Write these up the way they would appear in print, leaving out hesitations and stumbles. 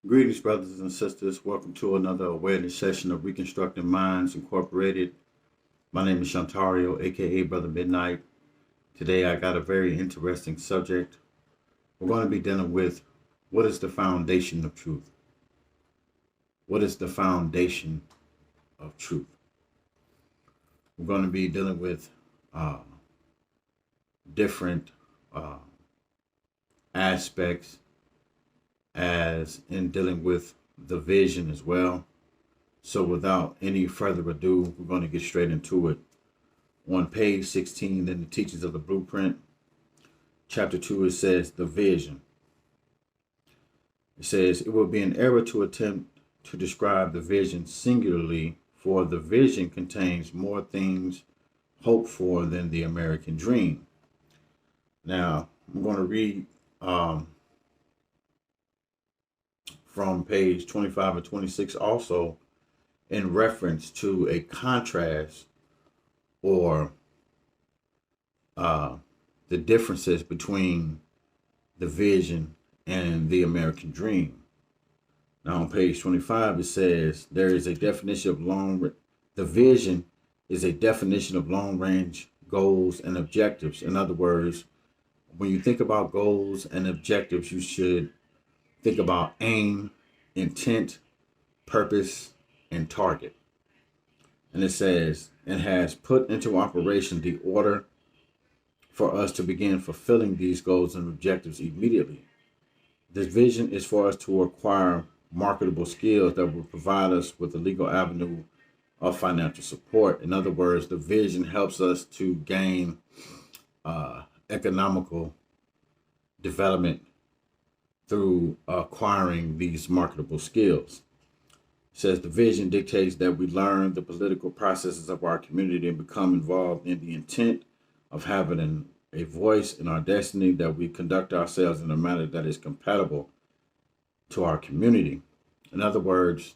Greetings, brothers and sisters. Welcome to another awareness session of Reconstructing Minds Incorporated. My name is Shantario, aka Brother Midnight. Today I got a very interesting subject. We're going to be dealing with what is the foundation of truth? What is the foundation of truth? We're going to be dealing with different uh, aspects as in dealing with the vision as well. So without any further ado, we're going to get straight into it. On page 16 in the Teachings of the Blueprint, chapter 2, it says the vision. It says it would be an error to attempt to describe the vision singularly, for the vision contains more things hoped for than the American dream. Now, I'm going to read from page 25 and 26 also in reference to a contrast or the differences between the vision and the American dream. Now on page 25 it says there is a definition of the vision is a definition of long range goals and objectives. In other words, when you think about goals and objectives, you should think about aim, intent, purpose, and target. And it says, it has put into operation the order for us to begin fulfilling these goals and objectives immediately. This vision is for us to acquire marketable skills that will provide us with a legal avenue of financial support. In other words, the vision helps us to gain economical development through acquiring these marketable skills. It says the vision dictates that we learn the political processes of our community and become involved in the intent of having a voice in our destiny, that we conduct ourselves in a manner that is compatible to our community. In other words,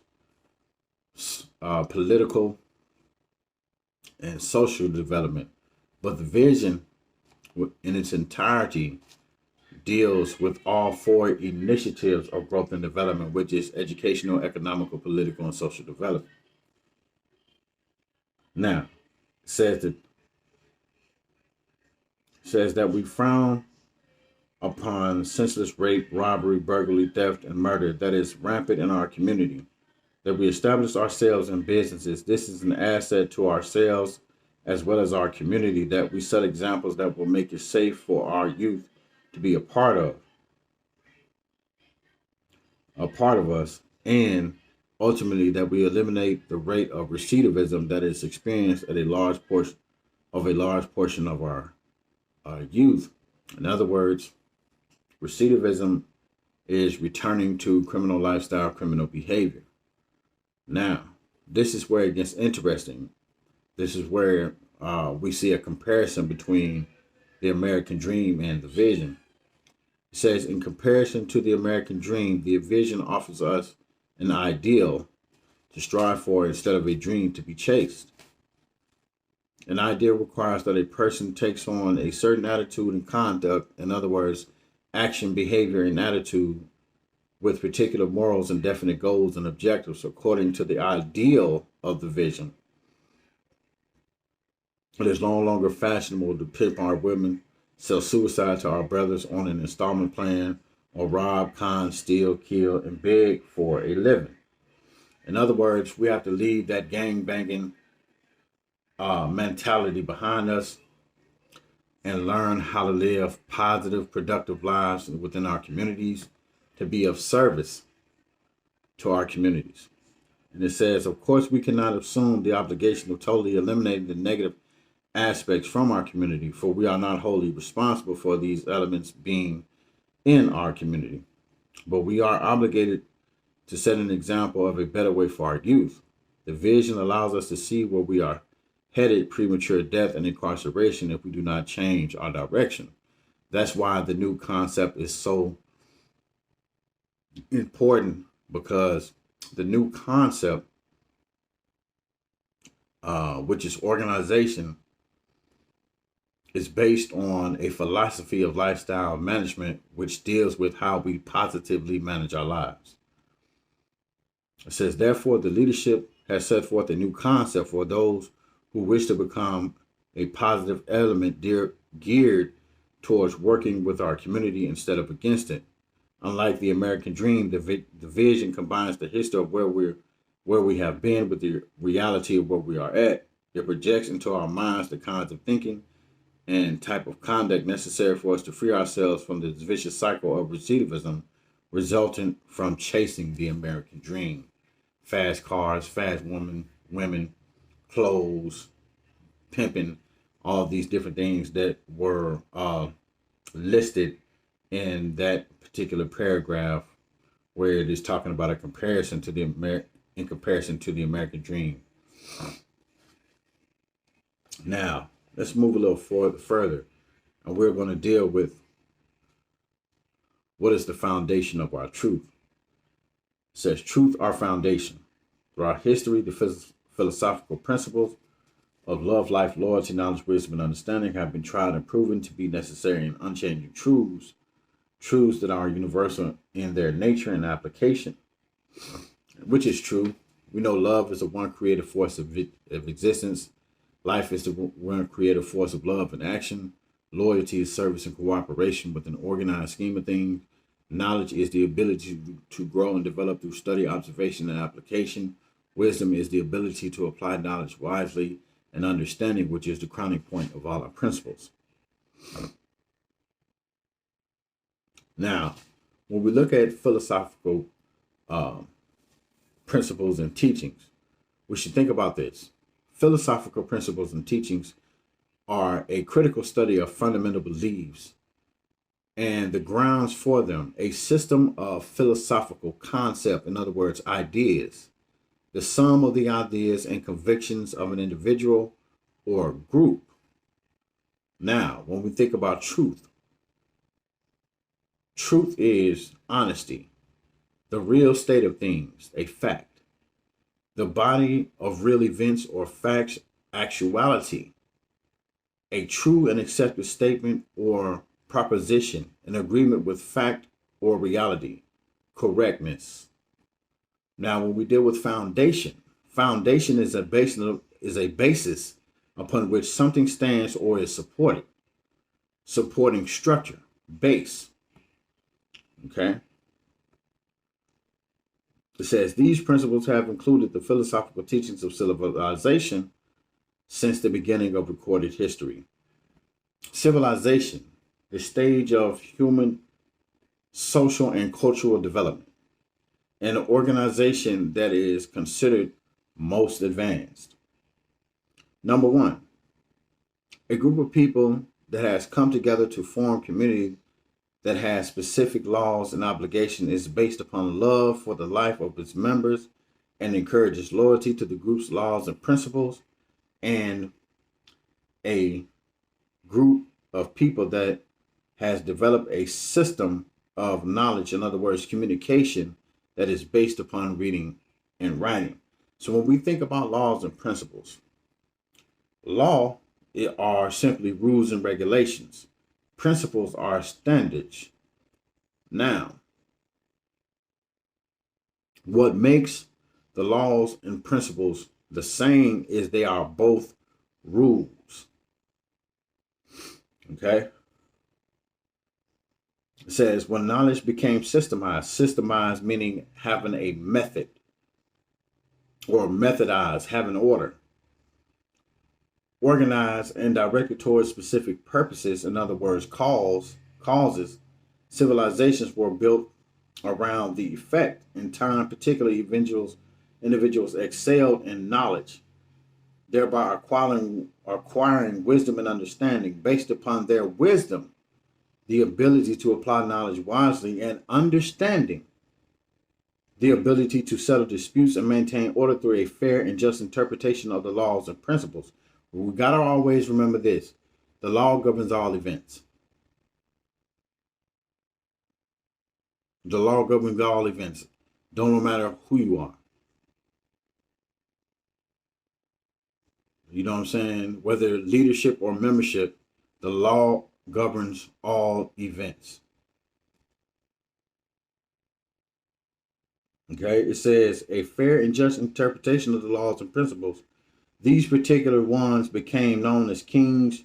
political and social development. But the vision in its entirety deals with all four initiatives of growth and development, which is educational, economical, political, and social development. Now, it says that we frown upon senseless rape, robbery, burglary, theft, and murder that is rampant in our community. That we establish ourselves in businesses. This is an asset to ourselves as well as our community, that we set examples that will make it safe for our youth to be a part of us, and ultimately that we eliminate the rate of recidivism that is experienced at a large portion of our youth. In other words, recidivism is returning to criminal lifestyle, criminal behavior. Now, this is where it gets interesting. This is where we see a comparison between the American dream and the vision. It says, in comparison to the American dream, the vision offers us an ideal to strive for instead of a dream to be chased. An ideal requires that a person takes on a certain attitude and conduct, in other words, action, behavior, and attitude with particular morals and definite goals and objectives according to the ideal of the vision. It is no longer fashionable to pimp our women, sell suicide to our brothers on an installment plan, or rob, con, steal, kill, and beg for a living. In other words, we have to leave that gang banging mentality behind us and learn how to live positive, productive lives within our communities, to be of service to our communities. And it says, of course, we cannot assume the obligation of totally eliminating the negative aspects from our community, for we are not wholly responsible for these elements being in our community. But we are obligated to set an example of a better way for our youth. The vision allows us to see where we are headed: premature death and incarceration, if we do not change our direction. That's why the new concept is so important, because the new concept, which is organization, is based on a philosophy of lifestyle management, which deals with how we positively manage our lives. It says, therefore, the leadership has set forth a new concept for those who wish to become a positive element geared towards working with our community instead of against it. Unlike the American dream, the vision combines the history of where we have been with the reality of where we are at. It projects into our minds the kinds of thinking and type of conduct necessary for us to free ourselves from this vicious cycle of recidivism resultant from chasing the American dream. Fast cars, fast women, clothes, pimping, all these different things that were listed in that particular paragraph, where it is talking about a comparison to in comparison to the American dream. Now, let's move a little further, and we're going to deal with what is the foundation of our truth. It says, truth, our foundation. Throughout history, the philosophical principles of love, life, loyalty, knowledge, wisdom, and understanding have been tried and proven to be necessary and unchanging truths that are universal in their nature and application, which is true. We know love is the one creative force of existence. Life is the one creative force of love and action. Loyalty is service and cooperation with an organized scheme of things. Knowledge is the ability to grow and develop through study, observation, and application. Wisdom is the ability to apply knowledge wisely, and understanding, which is the crowning point of all our principles. Now, when we look at philosophical principles and teachings, we should think about this. Philosophical principles and teachings are a critical study of fundamental beliefs and the grounds for them, a system of philosophical concept, in other words, ideas, the sum of the ideas and convictions of an individual or group. Now, when we think about truth, truth is honesty, the real state of things, a fact, the body of real events or facts, actuality, a true and accepted statement or proposition, an agreement with fact or reality, correctness. Now, when we deal with foundation, foundation is a basis upon which something stands or is supported. Supporting structure, base. Okay. It says these principles have included the philosophical teachings of civilization since the beginning of recorded history. Civilization, the stage of human social and cultural development, and an organization that is considered most advanced. Number one, a group of people that has come together to form community that has specific laws and obligation is based upon love for the life of its members and encourages loyalty to the group's laws and principles, and a group of people that has developed a system of knowledge, in other words, communication, that is based upon reading and writing. So when we think about laws and principles, law are simply rules and regulations. Principles are standards. Now, what makes the laws and principles the same is they are both rules. Okay? It says, when knowledge became systemized meaning having a method, or methodized, having order, organized and directed towards specific purposes, in other words, causes, civilizations were built around the effect. In time, particularly individuals excelled in knowledge, thereby acquiring wisdom and understanding. Based upon their wisdom, the ability to apply knowledge wisely, and understanding, the ability to settle disputes and maintain order through a fair and just interpretation of the laws and principles. We got to always remember this. The law governs all events. The law governs all events. Don't matter who you are. You know what I'm saying? Whether leadership or membership, the law governs all events. Okay, it says a fair and just interpretation of the laws and principles. These particular ones became known as kings,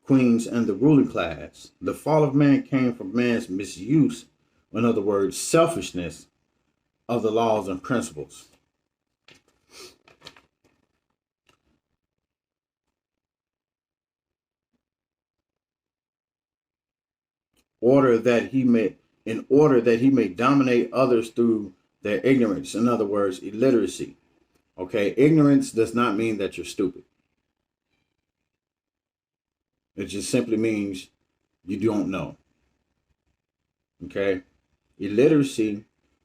queens, and the ruling class. The fall of man came from man's misuse, in other words, selfishness of the laws and principles. Order that he may in order that he may dominate others through their ignorance. In other words, illiteracy. Okay, ignorance does not mean that you're stupid. It just simply means you don't know. Okay, illiteracy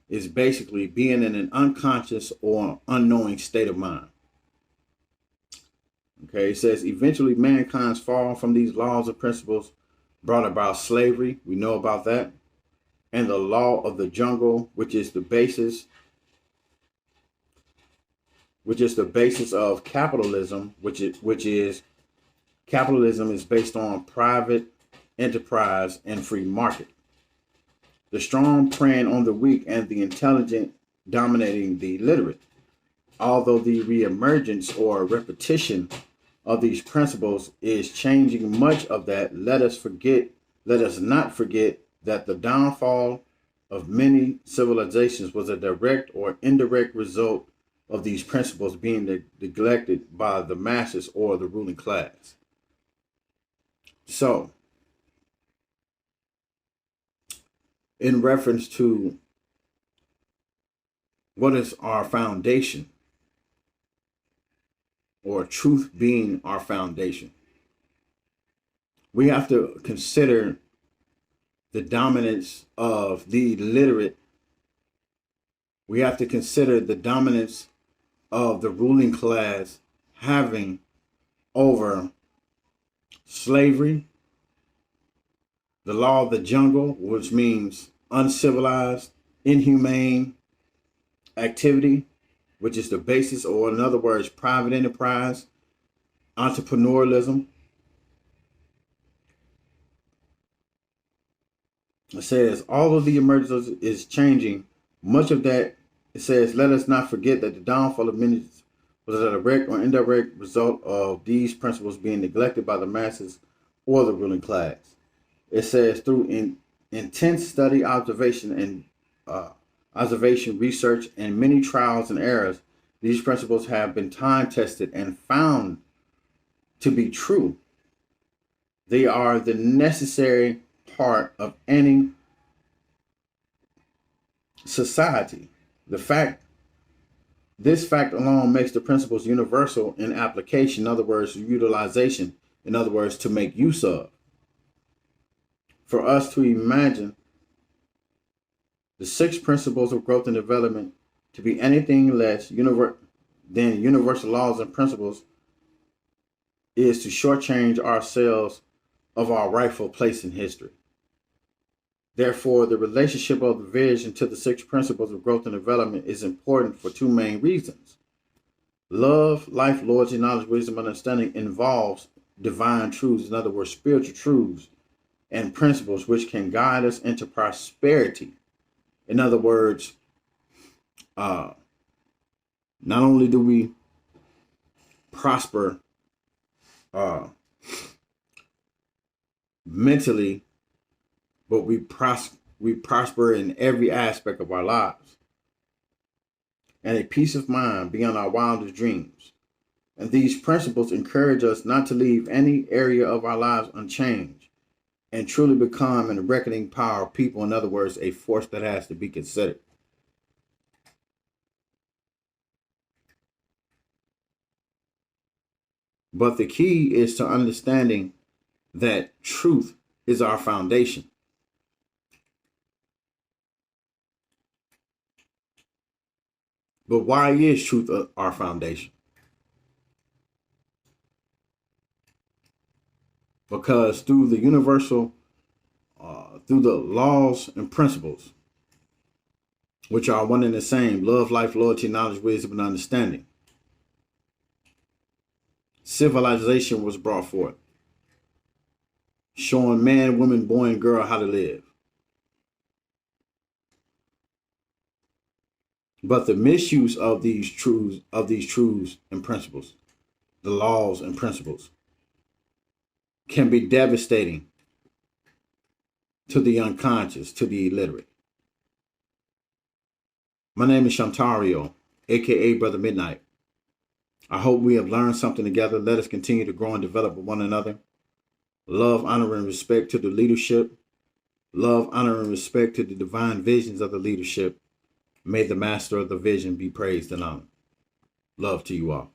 is basically being in an unconscious or unknowing state of mind. Okay, it says eventually mankind's fall from these laws and principles brought about slavery. We know about that. And the law of the jungle, which is the basis of capitalism, which is capitalism is based on private enterprise and free market. The strong preying on the weak and the intelligent dominating the illiterate. Although the reemergence or repetition of these principles is changing much of that, let us not forget that the downfall of many civilizations was a direct or indirect result of these principles being neglected by the masses or the ruling class. So, in reference to what is our foundation, or truth being our foundation, we have to consider the dominance of the illiterate. We have to consider the dominance of the ruling class having over slavery, the law of the jungle, which means uncivilized, inhumane activity, which is the basis, or in other words, private enterprise, entrepreneurialism. It says all of the emergence is changing. Much of that, it says, let us not forget that the downfall of many was a direct or indirect result of these principles being neglected by the masses or the ruling class. It says through intense study, observation, research, and many trials and errors, these principles have been time tested and found to be true. They are the necessary part of any society. This fact alone makes the principles universal in application, in other words, utilization, in other words, to make use of. For us to imagine the 6 principles of growth and development to be anything less than universal laws and principles is to shortchange ourselves of our rightful place in history. Therefore, the relationship of the vision to the 6 principles of growth and development is important for 2 main reasons. Love, life, loyalty, knowledge, wisdom, understanding involves divine truths, in other words, spiritual truths and principles which can guide us into prosperity. In other words, not only do we prosper mentally, but we prosper in every aspect of our lives, and a peace of mind beyond our wildest dreams. And these principles encourage us not to leave any area of our lives unchanged and truly become an reckoning power of people. In other words, a force that has to be considered. But the key is to understanding that truth is our foundation. But why is truth our foundation? Because through the through the laws and principles, which are one and the same, love, life, loyalty, knowledge, wisdom, and understanding, civilization was brought forth, showing man, woman, boy, and girl how to live. But the misuse of these truths and principles, the laws and principles, can be devastating to the unconscious, to the illiterate. My name is Shantario, aka Brother Midnight. I hope we have learned something together. Let us continue to grow and develop with one another. Love, honor, and respect to the leadership. Love, honor, and respect to the divine visions of the leadership. May the master of the vision be praised and honored. Love to you all.